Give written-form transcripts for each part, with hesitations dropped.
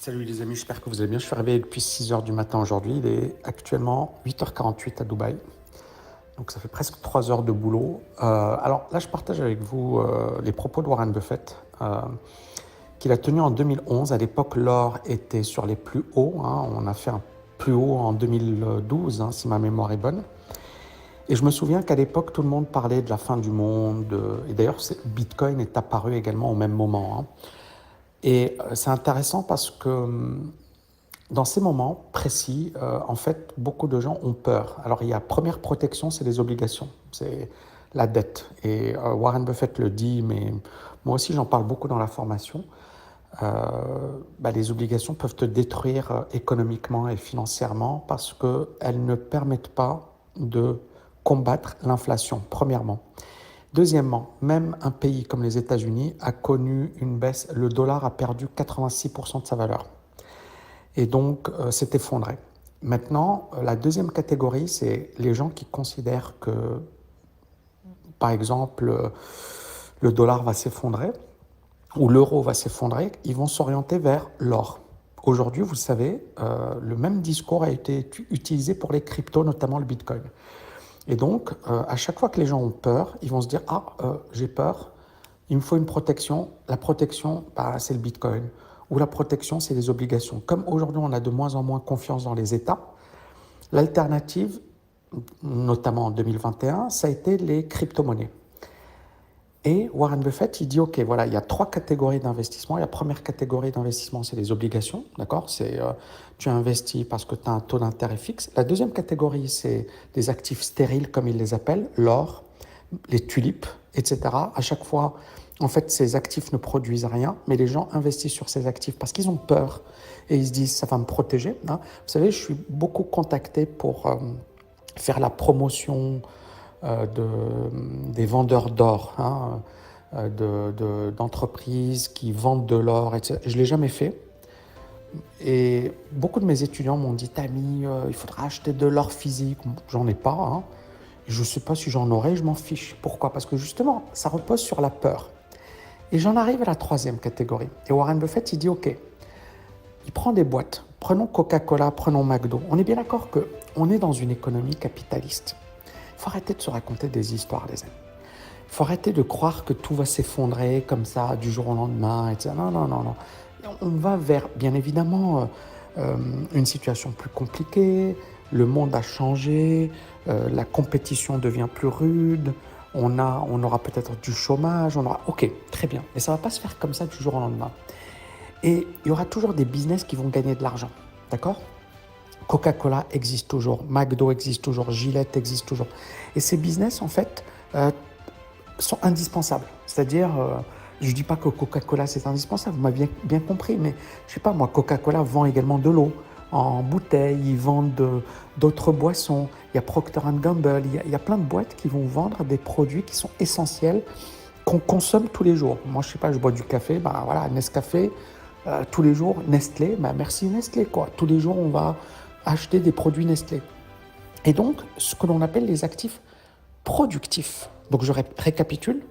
Salut les amis, j'espère que vous allez bien. Je suis réveillé depuis 6 heures du matin aujourd'hui. Il est actuellement 8h48 à Dubaï. Donc ça fait presque 3 heures de boulot. Alors là, je partage avec vous les propos de Warren Buffett qu'il a tenu en 2011. À l'époque, l'or était sur les plus hauts. On a fait un plus haut en 2012, si ma mémoire est bonne. Et je me souviens qu'à l'époque, tout le monde parlait de la fin du monde. Et d'ailleurs, Bitcoin est apparu également au même moment. Et c'est intéressant parce que dans ces moments précis, en fait, beaucoup de gens ont peur. Alors, il y a première protection, c'est les obligations, c'est la dette. Et Warren Buffett le dit, mais moi aussi j'en parle beaucoup dans la formation. Les obligations peuvent te détruire économiquement et financièrement parce qu'elles ne permettent pas de combattre l'inflation, premièrement. Deuxièmement, même un pays comme les États-Unis a connu une baisse. Le dollar a perdu 86% de sa valeur et donc s'est effondré. Maintenant, la deuxième catégorie, c'est les gens qui considèrent que, par exemple, le dollar va s'effondrer ou l'euro va s'effondrer, ils vont s'orienter vers l'or. Aujourd'hui, vous savez, le même discours a été utilisé pour les cryptos, notamment le Bitcoin. Et donc, à chaque fois que les gens ont peur, ils vont se dire « Ah, j'ai peur, il me faut une protection. La protection, c'est le Bitcoin. Ou la protection, c'est les obligations. » Comme aujourd'hui, on a de moins en moins confiance dans les États, l'alternative, notamment en 2021, ça a été les crypto-monnaies. Et Warren Buffett, il dit, OK, voilà, il y a 3 catégories d'investissement. La première catégorie d'investissement, c'est les obligations, d'accord? C'est tu investis parce que tu as un taux d'intérêt fixe. La deuxième catégorie, c'est des actifs stériles, comme ils les appellent, l'or, les tulipes, etc. À chaque fois, en fait, ces actifs ne produisent rien, mais les gens investissent sur ces actifs parce qu'ils ont peur et ils se disent, ça va me protéger. Vous savez, je suis beaucoup contacté pour faire la promotion des vendeurs d'or, d'entreprises qui vendent de l'or, etc. Je ne l'ai jamais fait. Et beaucoup de mes étudiants m'ont dit, Tammy, il faudra acheter de l'or physique. J'en ai pas. Je ne sais pas si j'en aurai, je m'en fiche. Pourquoi? Parce que justement, ça repose sur la peur. Et j'en arrive à la troisième catégorie. Et Warren Buffett, il dit, OK, il prend des boîtes. Prenons Coca-Cola, prenons McDo. On est bien d'accord qu'on est dans une économie capitaliste. Il faut arrêter de se raconter des histoires, les amis. Il faut arrêter de croire que tout va s'effondrer comme ça du jour au lendemain, etc. Non, non, non, non. On va vers, bien évidemment, une situation plus compliquée. Le monde a changé. La compétition devient plus rude. On aura peut-être du chômage. OK, très bien. Mais ça ne va pas se faire comme ça du jour au lendemain. Et il y aura toujours des business qui vont gagner de l'argent. D'accord ? Coca-Cola existe toujours, McDo existe toujours, Gillette existe toujours. Et ces business, en fait, sont indispensables. C'est-à-dire, je ne dis pas que Coca-Cola, c'est indispensable, vous m'avez bien compris, mais je ne sais pas, moi, Coca-Cola vend également de l'eau en bouteille, ils vendent d'autres boissons, il y a Procter & Gamble, il y a plein de boîtes qui vont vendre des produits qui sont essentiels, qu'on consomme tous les jours. Moi, je ne sais pas, je bois du café, voilà, Nescafé, tous les jours, Nestlé, merci Nestlé, quoi. Tous les jours, on va acheter des produits Nestlé. Et donc, ce que l'on appelle les actifs productifs. Donc, je récapitule.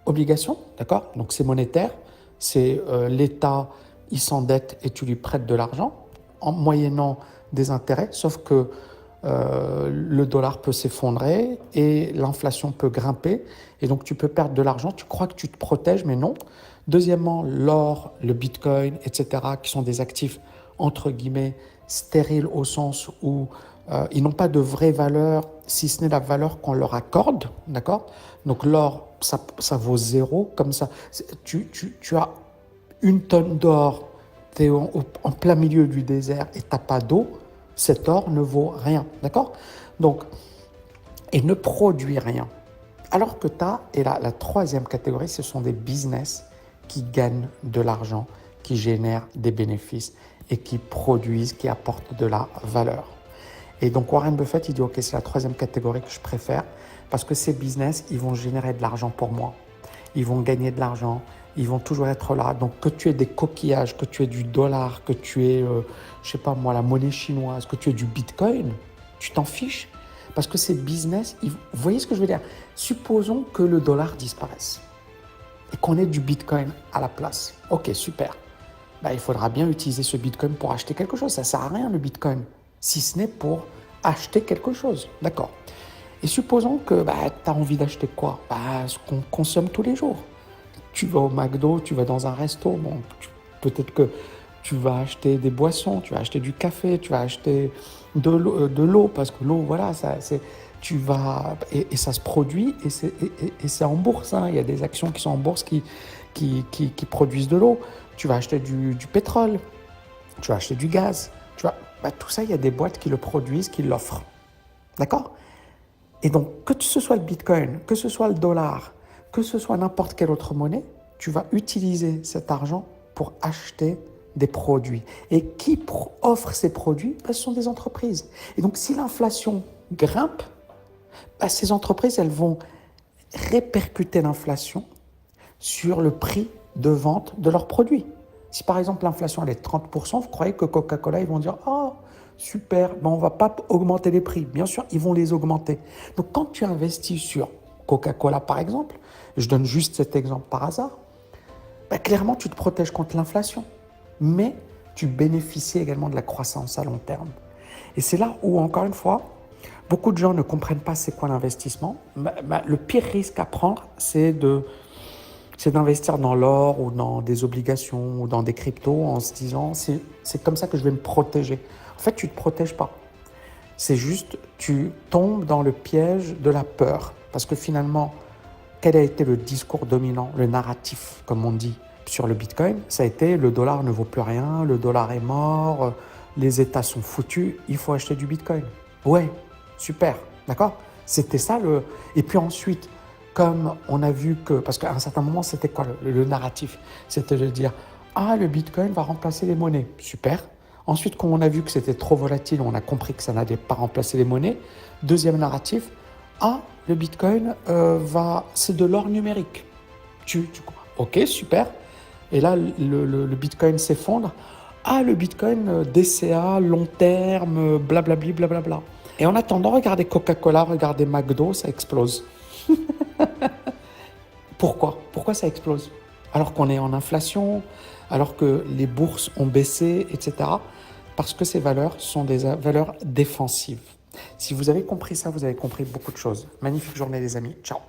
Obligations, d'accord? Donc, c'est monétaire. C'est l'État, il s'endette et tu lui prêtes de l'argent en moyennant des intérêts, sauf que le dollar peut s'effondrer et l'inflation peut grimper. Et donc, tu peux perdre de l'argent. Tu crois que tu te protèges, mais non. Deuxièmement, l'or, le bitcoin, etc., qui sont des actifs, entre guillemets, stériles au sens où ils n'ont pas de vraie valeur, si ce n'est la valeur qu'on leur accorde, d'accord? Donc l'or, ça vaut zéro, comme ça. Tu as 1 tonne d'or, tu es en plein milieu du désert et tu n'as pas d'eau, cet or ne vaut rien, d'accord? Donc, et ne produit rien. Alors que tu as, et la troisième catégorie, ce sont des business qui gagnent de l'argent, qui génèrent des bénéfices et qui produisent, qui apportent de la valeur. Et donc Warren Buffett, il dit, OK, c'est la troisième catégorie que je préfère parce que ces business, ils vont générer de l'argent pour moi. Ils vont gagner de l'argent, ils vont toujours être là. Donc que tu aies des coquillages, que tu aies du dollar, que tu aies, je sais pas moi, la monnaie chinoise, que tu aies du bitcoin, tu t'en fiches. Parce que ces business, vous voyez ce que je veux dire? Supposons que le dollar disparaisse et qu'on ait du bitcoin à la place. OK, super. bah, il faudra bien utiliser ce Bitcoin pour acheter quelque chose. Ça ne sert à rien le Bitcoin, si ce n'est pour acheter quelque chose. D'accord. Et supposons que bah, tu as envie d'acheter quoi? Bah, ce qu'on consomme tous les jours. Tu vas au McDo, tu vas dans un resto, bon, peut-être que tu vas acheter des boissons, tu vas acheter du café, tu vas acheter de l'eau, parce que l'eau, voilà, tu vas, et ça se produit, et c'est en bourse, hein. Il y a des actions qui sont en bourse qui produisent de l'eau. Tu vas acheter du pétrole, tu vas acheter du gaz, tout ça, il y a des boîtes qui le produisent, qui l'offrent. D'accord? Et donc, que ce soit le Bitcoin, que ce soit le dollar, que ce soit n'importe quelle autre monnaie, tu vas utiliser cet argent pour acheter des produits. Et qui offre ces produits? Ce sont des entreprises. Et donc, si l'inflation grimpe, ces entreprises, elles vont répercuter l'inflation sur le prix de vente de leurs produits. Si par exemple l'inflation elle est de 30%, vous croyez que Coca-Cola, ils vont dire « Oh, super, on ne va pas augmenter les prix ». Bien sûr, ils vont les augmenter. Donc quand tu investis sur Coca-Cola par exemple, je donne juste cet exemple par hasard, clairement tu te protèges contre l'inflation, mais tu bénéficies également de la croissance à long terme. Et c'est là où, encore une fois, beaucoup de gens ne comprennent pas c'est quoi l'investissement. Le pire risque à prendre, c'est d'investir dans l'or ou dans des obligations ou dans des cryptos en se disant c'est comme ça que je vais me protéger. En fait, tu ne te protèges pas. C'est juste, tu tombes dans le piège de la peur. Parce que finalement, quel a été le discours dominant, le narratif, comme on dit, sur le Bitcoin? Ça a été le dollar ne vaut plus rien, le dollar est mort, les États sont foutus, il faut acheter du Bitcoin. Ouais, super, d'accord? C'était ça le... Et puis ensuite, comme on a vu que... Parce qu'à un certain moment, c'était quoi le narratif? C'était de dire, ah, le Bitcoin va remplacer les monnaies. Super. Ensuite, quand on a vu que c'était trop volatile, on a compris que ça n'allait pas remplacer les monnaies. Deuxième narratif, ah, le Bitcoin, c'est de l'or numérique. Ok, super. Et là, le Bitcoin s'effondre. Ah, le Bitcoin, DCA, long terme, blablabli, blablabla. Et en attendant, regardez Coca-Cola, regardez McDo, ça explose. Pourquoi? Pourquoi ça explose? Alors qu'on est en inflation, alors que les bourses ont baissé, etc. Parce que ces valeurs sont des valeurs défensives. Si vous avez compris ça, vous avez compris beaucoup de choses. Magnifique journée les amis. Ciao.